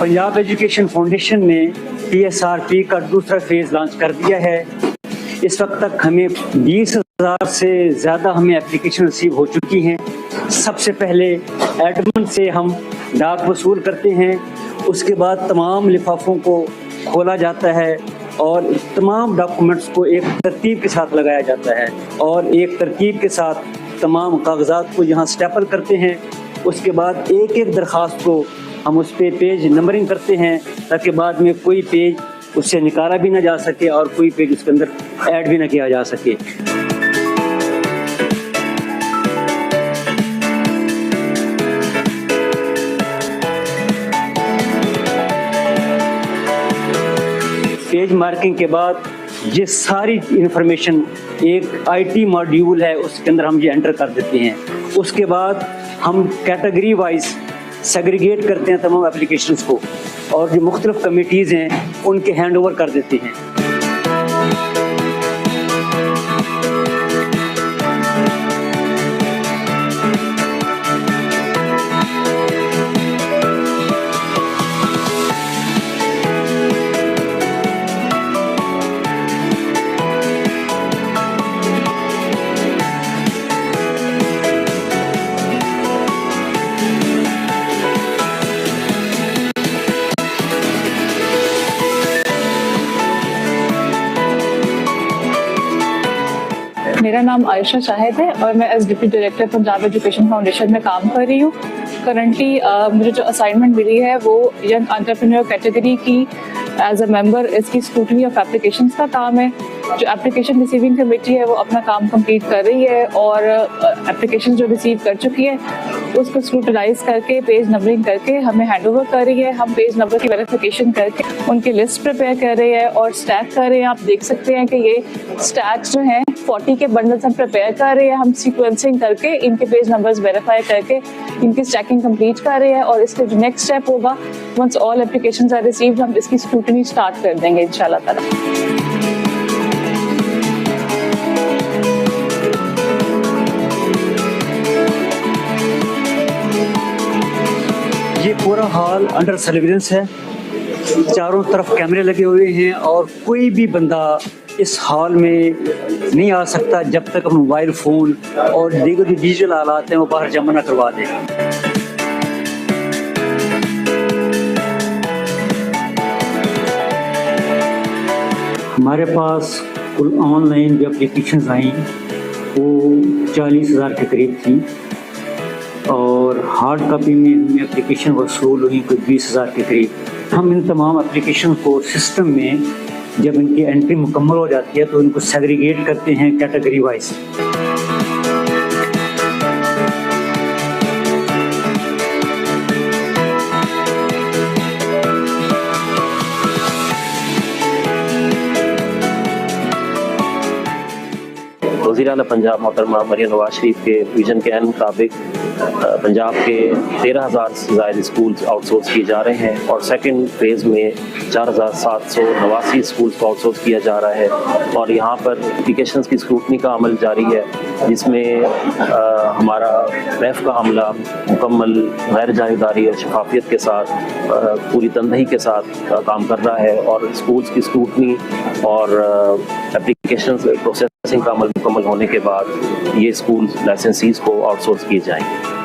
Punjab education foundation ने PSRP का दूसरा फेज लॉन्च कर दिया है। इस वक्त तक हमें 20,000 से ज़्यादा हमें एप्लीकेशन रिसीव हो चुकी हैं। सबसे पहले एडमिन से हम डाक वसूल करते हैं, उसके बाद तमाम लिफाफों को खोला जाता है और तमाम डॉक्यूमेंट्स को एक तरतीब के साथ लगाया जाता है और एक तरतीब के साथ तमाम कागजात को यहाँ स्टेपल करते हैं। उसके बाद एक एक दरख्वास्त को हम उस पर पेज नंबरिंग करते हैं ताकि बाद में कोई पेज उससे निकाला भी ना जा सके और कोई पेज उसके अंदर ऐड भी ना किया जा सके। पेज मार्किंग के बाद ये सारी इंफॉर्मेशन एक IT मॉड्यूल है, उसके अंदर हम ये एंटर कर देते हैं। उसके बाद हम कैटेगरी वाइज सेग्रीगेट करते हैं तमाम एप्लीकेशंस को और जो मुख्तलिफ कमिटीज़ हैं उनके हैंड ओवर कर देते हैं। मेरा नाम आयशा शाहिद है और मैं as deputy director Punjab education foundation में काम कर रही हूँ। करंटली मुझे जो असाइनमेंट मिली है वो यंग एंटरप्रेन्योर कैटेगरी की एज अ मेंबर इसकी स्क्रूटनी ऑफ एप्लीकेशंस का काम है। जो एप्लीकेशन रिसीविंग कमेटी है वो अपना काम कंप्लीट कर रही है और एप्लीकेशन जो रिसीव कर चुकी है उसको स्क्रूटनाइज करके पेज नंबरिंग करके हमें हैंड ओवर कर रही है। हम पेज नंबर की वेरिफिकेशन करके उनकी लिस्ट प्रिपेयर कर रहे हैं और स्टैक कर रहे हैं। आप देख सकते हैं कि ये स्टैक्स जो हैं 40 के बंडल्स हम प्रिपेयर कर रहे हैं। हम सीक्वेंसिंग करके इनके पेज नंबर्स वेरीफाई करके इनकी स्टैकिंग कंप्लीट कर रहे हैं और इसके जो नेक्स्ट स्टेप होगा once all applications are received हम इसकी स्क्रूटनी स्टार्ट कर देंगे इंशाल्लाह ताला। ये पूरा हॉल अंडर सर्विलेंस है, चारों तरफ कैमरे लगे हुए हैं और कोई भी बंदा इस हॉल में नहीं आ सकता जब तक हम मोबाइल फ़ोन और दीगर जो डिजिटल आलात हैं वो बाहर जमा न करवा दें। हमारे पास कुल ऑनलाइन जो एप्लीकेशंस आई वो 40,000 के करीब थी और हार्ड कॉपी में हमें एप्लीकेशन वसूल हुई कोई 20,000 के करीब। हम इन तमाम एप्लीकेशन को सिस्टम में जब इनकी एंट्री मुकम्मल हो जाती है तो इनको सेग्रीगेट करते हैं कैटेगरी वाइज। वज़ीर-ए-आला पंजाब मोहतरमा मरियम नवाज शरीफ के विजन के मुताबिक पंजाब के 13,000 से ज़ायद स्कूल्स आउटसोर्स किए जा रहे हैं और सेकंड फेज़ में 4,789 स्कूल्स को आउटसोर्स किया जा रहा है और यहाँ पर एप्लीकेशंस की स्क्रूटनी का अमल जारी है जिसमें हमारा रैफ का अमला मुकम्मल गैर जानिबदारी और शफाफियत के साथ पूरी तनदही के साथ काम कर रहा है और स्कूल्स की स्क्रूटनी और एप्लीकेशन प्रोसेसिंग का अमल मुकम्मल होने के बाद ये स्कूल लाइसेंसीज को आउटसोर्स किए जाएंगे।